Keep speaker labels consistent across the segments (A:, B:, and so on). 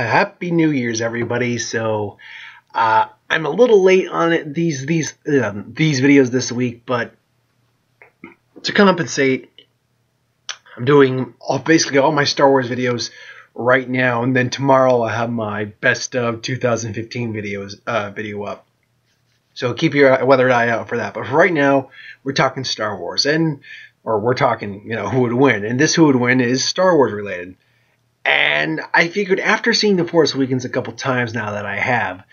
A: Happy New Year's, everybody. So I'm a little late on it, these videos this week, but to compensate, I'm doing basically all my Star Wars videos right now, and then tomorrow I'll have my best of 2015 video up. So keep your weathered eye out for that. But for right now, we're talking Star Wars, or we're talking, who would win, and this who would win is Star Wars related. And I figured after seeing The Force Awakens a couple times now that I have,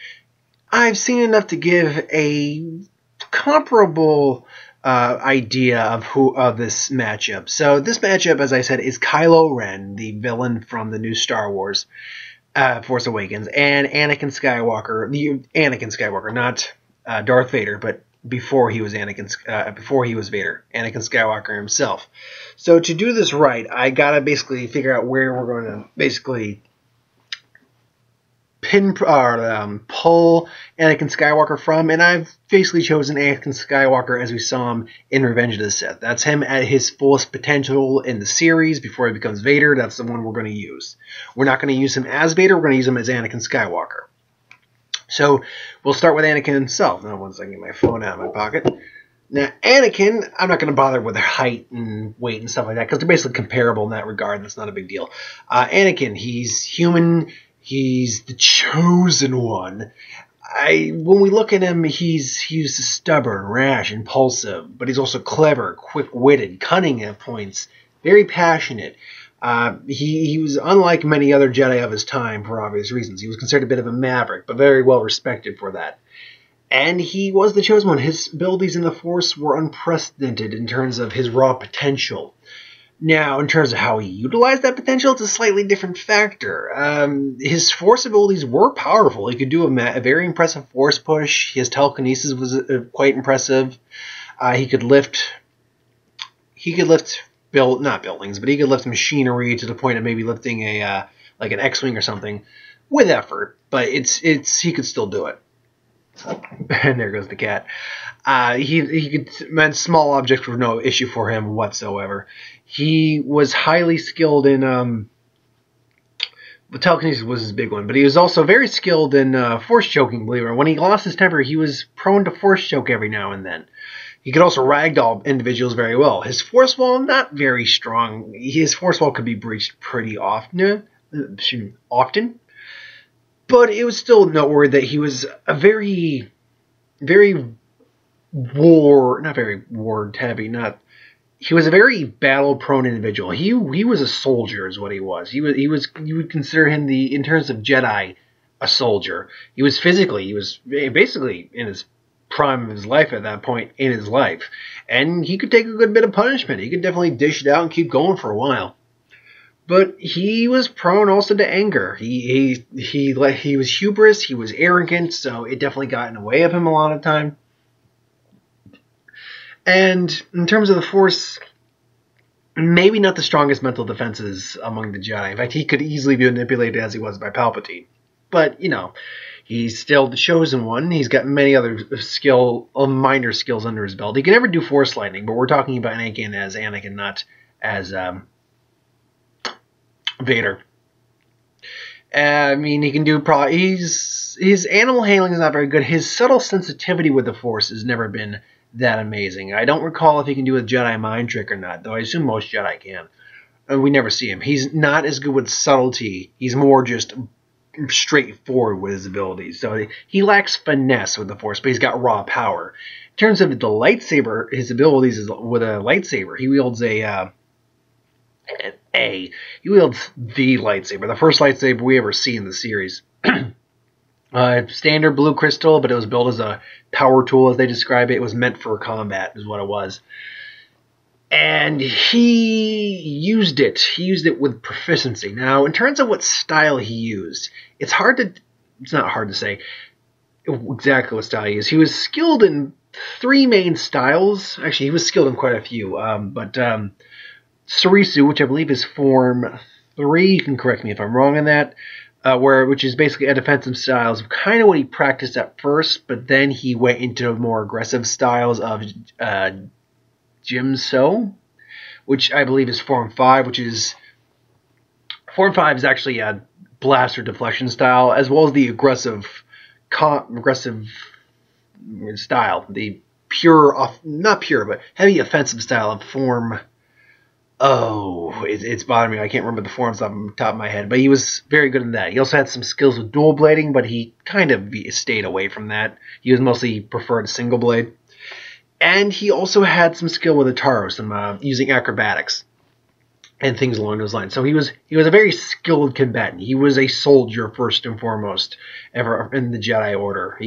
A: I've seen enough to give a comparable idea of this matchup. So this matchup, as I said, is Kylo Ren, the villain from the new Star Wars Force Awakens, and Anakin Skywalker, not Darth Vader, but before he was before he was Vader, Anakin Skywalker himself. So to do this right, I gotta basically figure out where we're going to basically pull Anakin Skywalker from, and I've basically chosen Anakin Skywalker as we saw him in Revenge of the Sith. That's him at his fullest potential in the series before he becomes Vader. That's the one we're going to use. We're not going to use him as Vader. We're going to use him as Anakin Skywalker. So we'll start with Anakin himself. Now, once I get my phone out of my pocket. Now, Anakin, I'm not going to bother with their height and weight and stuff like that because they're basically comparable in that regard. That's not a big deal. Anakin, he's human. He's the chosen one. When we look at him, he's stubborn, rash, impulsive, but he's also clever, quick-witted, cunning at points, very passionate. He was unlike many other Jedi of his time for obvious reasons. He was considered a bit of a maverick, but very well respected for that. And he was the chosen one. His abilities in the Force were unprecedented in terms of his raw potential. Now, in terms of how he utilized that potential, it's a slightly different factor. His Force abilities were powerful. He could do a very impressive Force push. His telekinesis was quite impressive. He could lift not buildings, but he could lift machinery to the point of maybe lifting like an X-wing or something with effort. But he could still do it. And there goes the cat. He could man small objects were no issue for him whatsoever. He was highly skilled in the telekinesis was his big one, but he was also very skilled in force choking. Believe it or not, when he lost his temper, he was prone to force choke every now and then. He could also ragdoll individuals very well. His force wall, not very strong. His force wall could be breached pretty often. But it was still noteworthy that he was a very he was a very battle-prone individual. He was a soldier, is what he was. You would consider him in terms of Jedi, a soldier. He was basically in his prime of his life at that point in his life, and he could take a good bit of punishment. He could definitely dish it out and keep going for a while. But he was prone also to anger. He was hubris. He was arrogant, so it definitely got in the way of him a lot of time. And in terms of the Force, maybe not the strongest mental defenses among the Jedi. In fact, he could easily be manipulated as he was by Palpatine. But, he's still the chosen one. He's got many other minor skills under his belt. He can never do Force lightning, but we're talking about Anakin as Anakin, not as Vader. He can do his animal handling is not very good. His subtle sensitivity with the Force has never been that amazing. I don't recall if he can do a Jedi mind trick or not, though I assume most Jedi can. We never see him. He's not as good with subtlety. He's more just straightforward with his abilities. So he lacks finesse with the Force, but he's got raw power. In terms of the lightsaber, his abilities is with a lightsaber. He wields the lightsaber, the first lightsaber we ever see in the series. Standard blue crystal, but it was built as a power tool, as they describe it. It was meant for combat, is what it was. And he used it. He used it with proficiency. Now, in terms of what style he used, it's not hard to say exactly what style he used. He was skilled in 3 main styles. Actually, he was skilled in quite a few. But Sarisu, which I believe is Form 3, you can correct me if I'm wrong on that, which is basically a defensive styles of kind of what he practiced at first, but then he went into more aggressive styles of Jimso, which I believe is Form 5, Form 5 is actually blaster deflection style, as well as the aggressive style, the not pure, but heavy offensive style of form. Oh, it's bothering me. I can't remember the forms off the top of my head, but he was very good in that. He also had some skills with dual blading, but he kind of stayed away from that. He was mostly preferred single blade. And he also had some skill with Ataro, some using acrobatics and things along those lines. So he was a very skilled combatant. He was a soldier first and foremost, ever in the Jedi Order.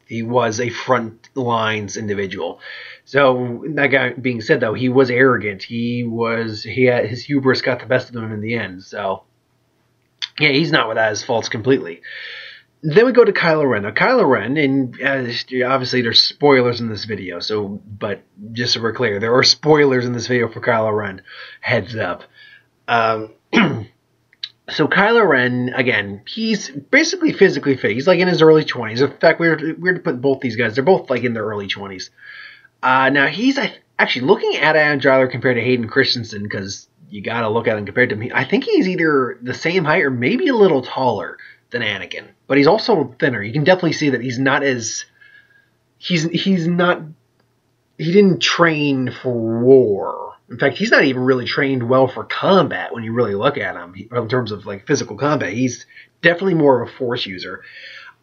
A: He was a front lines individual. So that guy being said, though, he was arrogant. He had his hubris got the best of him in the end. So yeah, he's not without his faults completely. Then we go to Kylo Ren. Now, Kylo Ren, and obviously there's spoilers in this video, but just so we're clear, there are spoilers in this video for Kylo Ren. Heads up. So Kylo Ren, again, he's basically physically fit. He's like in his early 20s. In fact, we were to put both these guys. They're both like in their early 20s. Now, he's actually looking at Adam Driver compared to Hayden Christensen, because you got to look at him compared to me. I think he's either the same height or maybe a little taller than Anakin, but he's also thinner. You can definitely see that he's not as he didn't train for war. In fact, he's not even really trained well for combat when you really look at him in terms of like physical combat. He's definitely more of a Force user.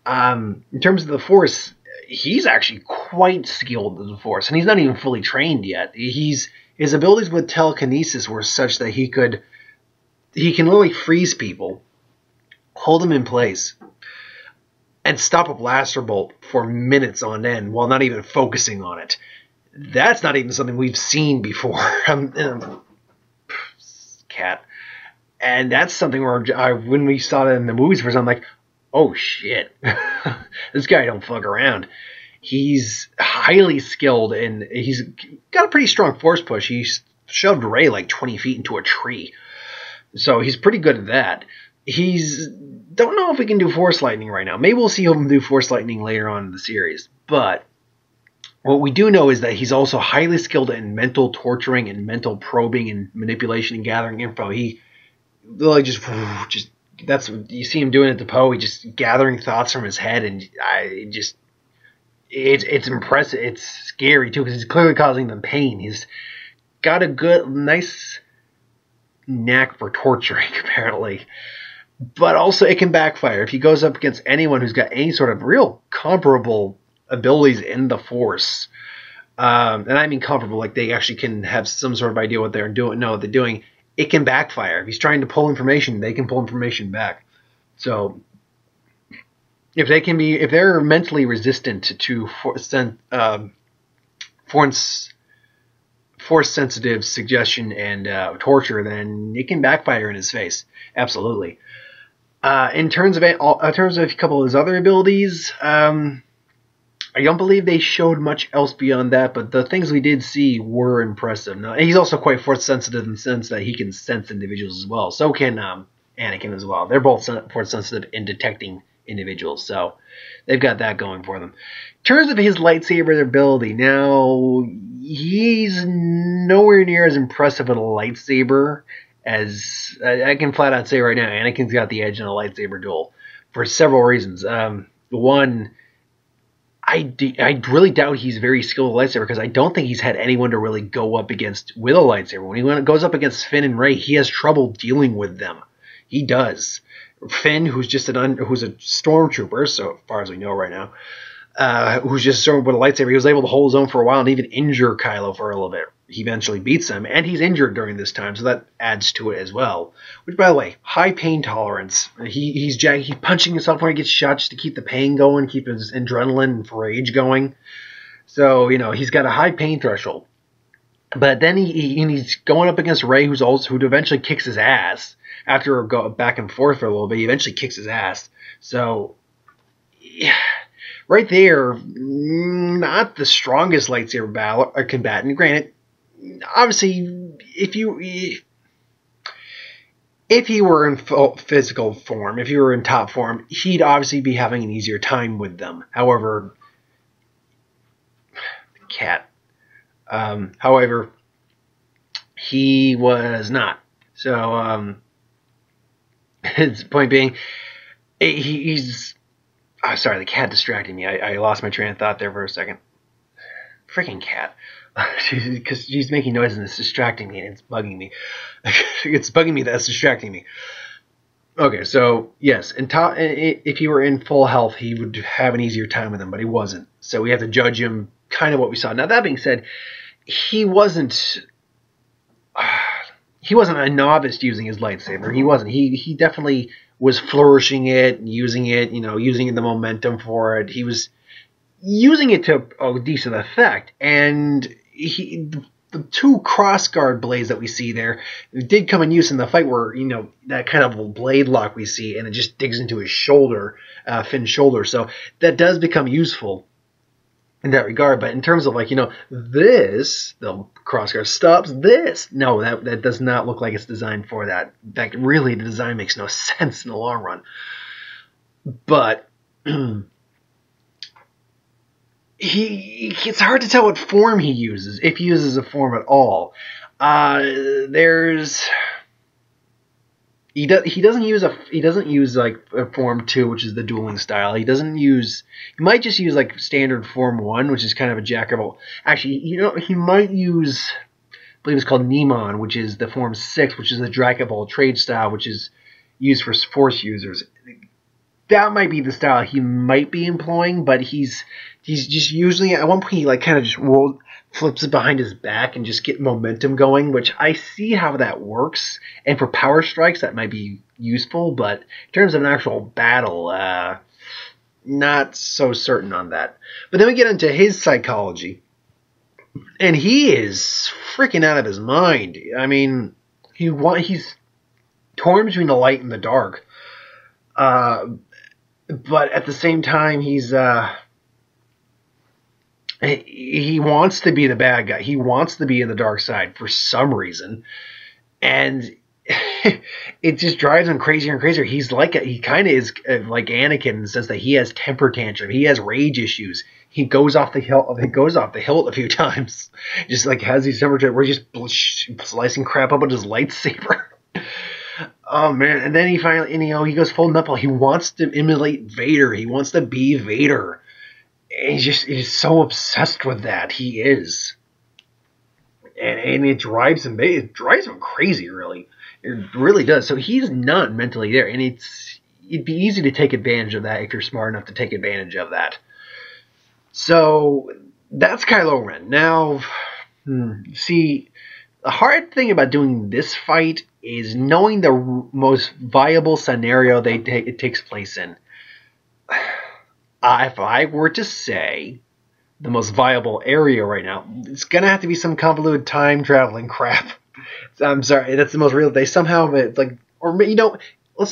A: In terms of the Force, he's actually quite skilled with the Force, and he's not even fully trained yet. His abilities with telekinesis were such that he can literally freeze people, hold them in place, and stop a blaster bolt for minutes on end while not even focusing on it. That's not even something we've seen before. Cat. And that's something where when we saw that in the movies first, I'm like, oh shit. This guy don't fuck around. He's highly skilled, and he's got a pretty strong force push. He shoved Rey like 20 feet into a tree. So he's pretty good at that. Don't know if we can do Force Lightning right now. Maybe we'll see him do Force Lightning later on in the series. But what we do know is that he's also highly skilled in mental torturing and mental probing and manipulation and gathering info. He really just that's what you see him doing at the Poe. He just gathering thoughts from his head, and it's impressive. It's scary too, because he's clearly causing them pain. He's got a nice knack for torturing, apparently. But also it can backfire if he goes up against anyone who's got any sort of real comparable abilities in the Force. And I mean comparable, like they actually can have some sort of idea what they're doing, know what they're doing. It can backfire. If he's trying to pull information, they can pull information back. So if they're mentally resistant to force sensitive suggestion and torture, then it can backfire in his face. Absolutely. In terms of a couple of his other abilities, I don't believe they showed much else beyond that, but the things we did see were impressive. Now, he's also quite force sensitive in the sense that he can sense individuals as well. So can Anakin as well. They're both force sensitive in detecting individuals, so they've got that going for them. In terms of his lightsaber ability, now he's nowhere near as impressive with a lightsaber as I can flat out say right now. Anakin's got the edge in a lightsaber duel for several reasons. One, I really doubt he's very skilled with a lightsaber, because I don't think he's had anyone to really go up against with a lightsaber. When he goes up against Finn and Rey, he has trouble dealing with them. He does. Finn, who's a stormtrooper, so far as we know right now, who's just with a lightsaber, he was able to hold his own for a while and even injure Kylo for a little bit. He eventually beats him, and he's injured during this time, so that adds to it as well. Which, by the way, high pain tolerance. He's punching himself when he gets shot just to keep the pain going, keep his adrenaline and rage going. So, he's got a high pain threshold. But then he's going up against Rey, who eventually kicks his ass. After go back and forth for a little bit, he eventually kicks his ass. So, yeah, right there, not the strongest lightsaber combatant. Granted, obviously, if he were in physical form, if he were in top form, he'd obviously be having an easier time with them. However, he was not. So, His point being, he's... Oh, sorry, the cat distracted me. I lost my train of thought there for a second. Freaking cat. Because she's making noises and it's distracting me and it's bugging me. It's bugging me that's distracting me. Okay, so yes, if he were in full health, he would have an easier time with him, but he wasn't. So we have to judge him kind of what we saw. Now, that being said, he wasn't a novice using his lightsaber. He wasn't. He definitely was flourishing it, using it, using the momentum for it. He was using it to a decent effect, and the two crossguard blades that we see there did come in use in the fight where, that kind of blade lock we see, and it just digs into his shoulder, Finn's shoulder. So that does become useful in that regard. But in terms of this, the crossguard stops this. No, that does not look like it's designed for that. In fact, really, the design makes no sense in the long run. But it's hard to tell what form he uses, if he uses a form at all. He doesn't use like a form 2, which is the dueling style. He might just use like standard form 1, which is kind of a jack of all. Actually, he might use, I believe it's called Nemon, which is the form 6, which is the jack of all trade style, which is used for force users. That might be the style he might be employing, but he's just usually, at one point he kind of just flips it behind his back and just get momentum going, which I see how that works. And for power strikes, that might be useful, but in terms of an actual battle, not so certain on that. But then we get into his psychology, and he is freaking out of his mind. I mean, he's torn between the light and the dark. But at the same time, he wants to be the bad guy. He wants to be in the dark side for some reason. And it just drives him crazier and crazier. He kind of is like Anakin in the sense that he has temper tantrum. He has rage issues. He goes off the hill. He goes off the hilt a few times. Just like has these temper tantrums where he's just slicing crap up with his lightsaber. Oh man! And then he finally, he goes full nutball. He wants to emulate Vader. He wants to be Vader. And he's so obsessed with that. He is, and it drives him. It drives him crazy. Really, it really does. So he's not mentally there, and it'd be easy to take advantage of that if you're smart enough to take advantage of that. So that's Kylo Ren. Now, see, the hard thing about doing this fight is knowing the most viable scenario it takes place in. If I were to say the most viable area right now, it's going to have to be some convoluted time traveling crap. I'm sorry, that's the most real. Let's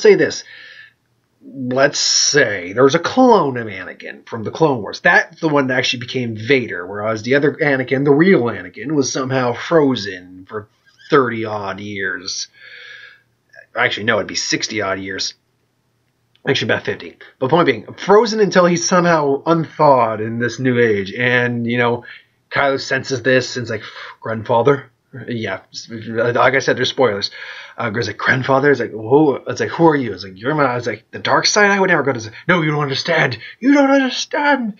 A: say this. Let's say there's a clone of Anakin from the Clone Wars. That's the one that actually became Vader, whereas the other Anakin, the real Anakin, was somehow frozen for 30-odd years. Actually, no, it'd be 60-odd years. Actually, about 50. But point being, frozen until he's somehow unthawed in this new age. And, Kylo senses this and it's like, grandfather? Yeah, like I said, there's spoilers. Goes like, grandfather? It's like, who? It's like, who are you? It's like, you're my. It's like, the dark side? I would never go to. No, you don't understand. You don't understand.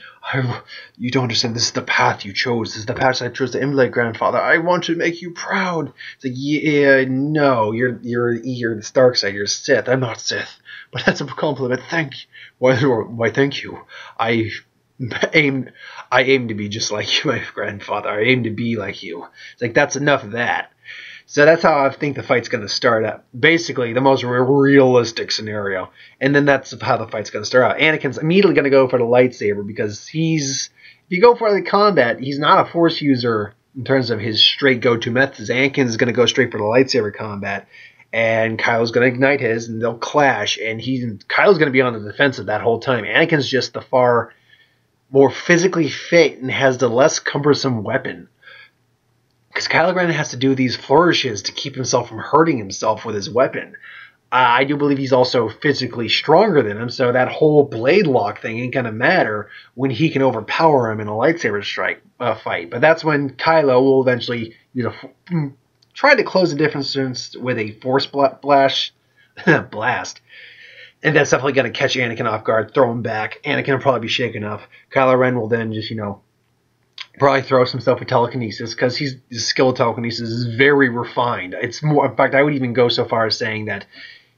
A: You don't understand. This is the path you chose. This is the path I chose to emulate, grandfather. I want to make you proud. It's like, yeah, no, you're the dark side. You're Sith. I'm not Sith. But that's a compliment. Thank you. Why? Thank you. I aim to be just like my grandfather. I aim to be like you. It's like, that's enough of that. So that's how I think the fight's going to start out. Basically, the most realistic scenario. And then that's how the fight's going to start out. Anakin's immediately going to go for the lightsaber because if you go for the combat, he's not a force user in terms of his straight go-to methods. Anakin's going to go straight for the lightsaber combat. And Kylo's going to ignite his, and they'll clash. And Kylo's going to be on the defensive that whole time. Anakin's just the far more physically fit and has the less cumbersome weapon. Because Kylo Ren has to do these flourishes to keep himself from hurting himself with his weapon. I do believe he's also physically stronger than him, so that whole blade lock thing ain't going to matter when he can overpower him in a lightsaber strike fight. But that's when Kylo will eventually try to close the difference with a force blast blast. And that's definitely going to catch Anakin off guard, throw him back. Anakin will probably be shaken up. Kylo Ren will then just, probably throw himself with telekinesis because his skill with telekinesis is very refined. It's more, in fact, I would even go so far as saying that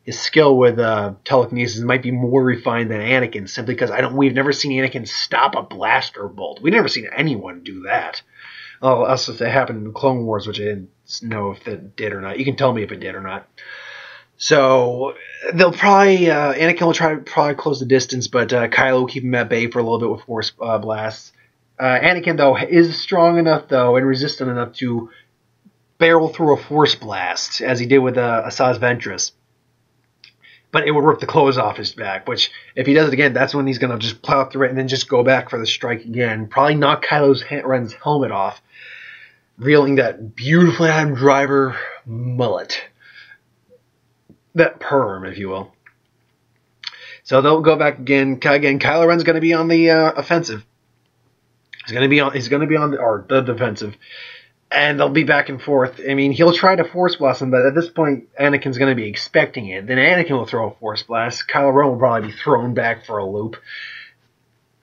A: his skill with telekinesis might be more refined than Anakin, simply because we've never seen Anakin stop a blaster bolt. We've never seen anyone do that. Oh, also if it happened in Clone Wars, which I didn't know if it did or not. You can tell me if it did or not. So they'll probably Anakin will probably close the distance, but Kylo will keep him at bay for a little bit with Force blasts. Anakin, though, is strong enough, though, and resistant enough to barrel through a Force blast, as he did with Asajj Ventress. But it would rip the clothes off his back, which, if he does it again, that's when he's going to just plow through it and then just go back for the strike again. Probably knock Kylo Ren's helmet off, revealing that beautifully Adam Driver mullet. That perm, if you will. So they'll go back again. Kylo Ren's going to be on the offensive. He's going to be on the defensive, and they'll be back and forth. I mean, he'll try to Force blast him, but at this point, Anakin's going to be expecting it. Then Anakin will throw a Force blast. Kylo Ren will probably be thrown back for a loop.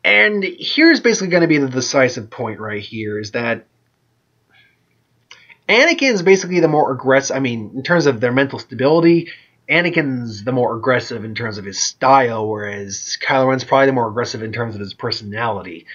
A: And here's basically going to be the decisive point right here: is that Anakin's basically the more aggressive. I mean, in terms of their mental stability, Anakin's the more aggressive in terms of his style, whereas Kylo Ren's probably the more aggressive in terms of his personality.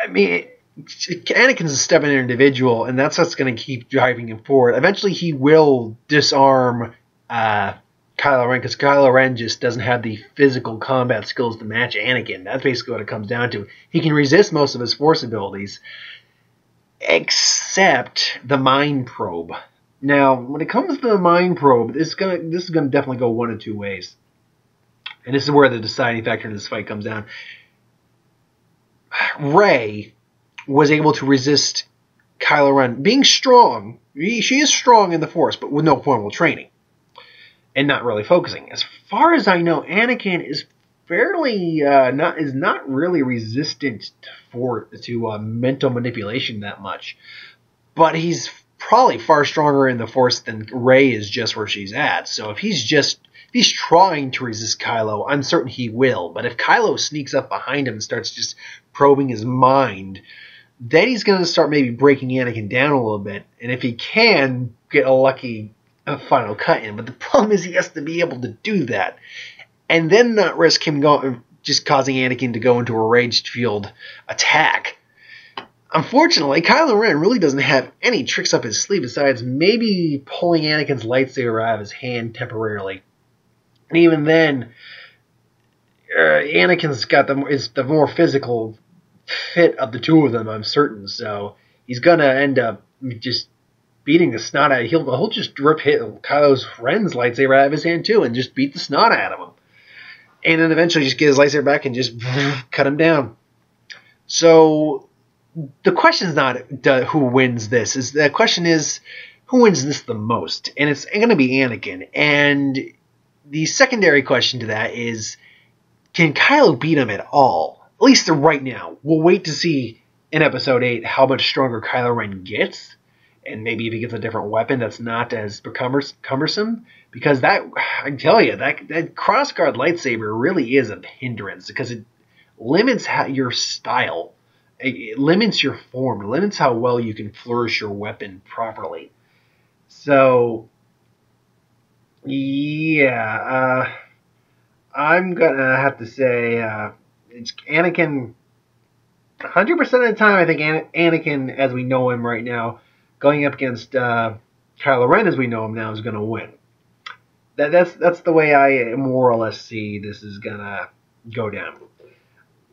A: I mean, Anakin's a stubborn individual, and that's what's going to keep driving him forward. Eventually, he will disarm Kylo Ren, because Kylo Ren just doesn't have the physical combat skills to match Anakin. That's basically what it comes down to. He can resist most of his Force abilities, except the Mind Probe. Now, when it comes to the Mind Probe, this is going to definitely go one of two ways. And this is where the deciding factor in this fight comes down. Rey was able to resist Kylo Ren being strong. She is strong in the Force, but with no formal training and not really focusing. As far as I know, Anakin is fairly not really resistant to mental manipulation that much, but he's probably far stronger in the Force than Rey is just where she's at. So if he's trying to resist Kylo, I'm certain he will. But if Kylo sneaks up behind him and starts just probing his mind, then he's going to start maybe breaking Anakin down a little bit. And if he can, get a lucky final cut in. But the problem is he has to be able to do that. And then not risk him just causing Anakin to go into a raged field attack. Unfortunately, Kylo Ren really doesn't have any tricks up his sleeve besides maybe pulling Anakin's lightsaber out of his hand temporarily. And even then, Anakin's got is the more physical fit of the two of them, I'm certain. So he's gonna end up just beating the snot out. He'll just rip Kylo Ren's lightsaber out of his hand too, and just beat the snot out of him. And then eventually just get his lightsaber back and just cut him down. So the question is not who wins this. The question is who wins this the most, and it's going to be Anakin. And the secondary question to that is, can Kylo beat him at all? At least right now. We'll wait to see in Episode 8 how much stronger Kylo Ren gets, and maybe if he gets a different weapon that's not as cumbersome. Because that, I tell you, that crossguard lightsaber really is a hindrance, because it limits your style. It limits your form. It limits how well you can flourish your weapon properly. So, yeah, I'm gonna have to say it's Anakin. 100% of the time, I think Anakin, as we know him right now, going up against Kylo Ren as we know him now, is gonna win. That's the way I more or less see this is gonna go down.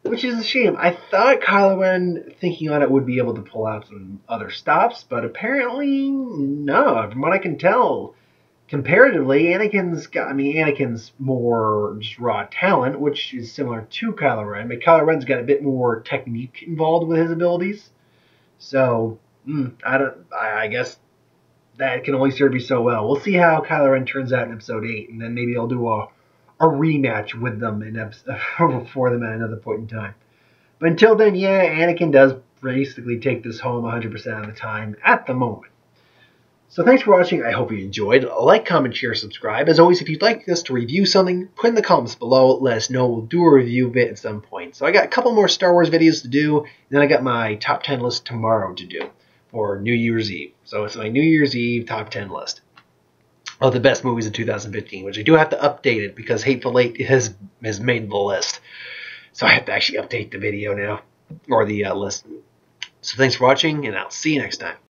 A: Which is a shame. I thought Kylo Ren, thinking on it, would be able to pull out some other stops, but apparently no. From what I can tell, comparatively, Anakin's more just raw talent, which is similar to Kylo Ren, but Kylo Ren's got a bit more technique involved with his abilities. So, I guess that can only serve you so well. We'll see how Kylo Ren turns out in Episode 8, and then maybe I'll do a rematch with them for them at another point in time. But until then, yeah, Anakin does basically take this home 100% of the time at the moment. So thanks for watching. I hope you enjoyed. Like, comment, share, subscribe. As always, if you'd like us to review something, put in the comments below. Let us know. We'll do a review of it at some point. So I got a couple more Star Wars videos to do, and then I got my top 10 list tomorrow to do for New Year's Eve. So it's my New Year's Eve top 10 list of the best movies of 2015, which I do have to update it because Hateful Eight has made the list. So I have to actually update the video now, or the list. So thanks for watching, and I'll see you next time.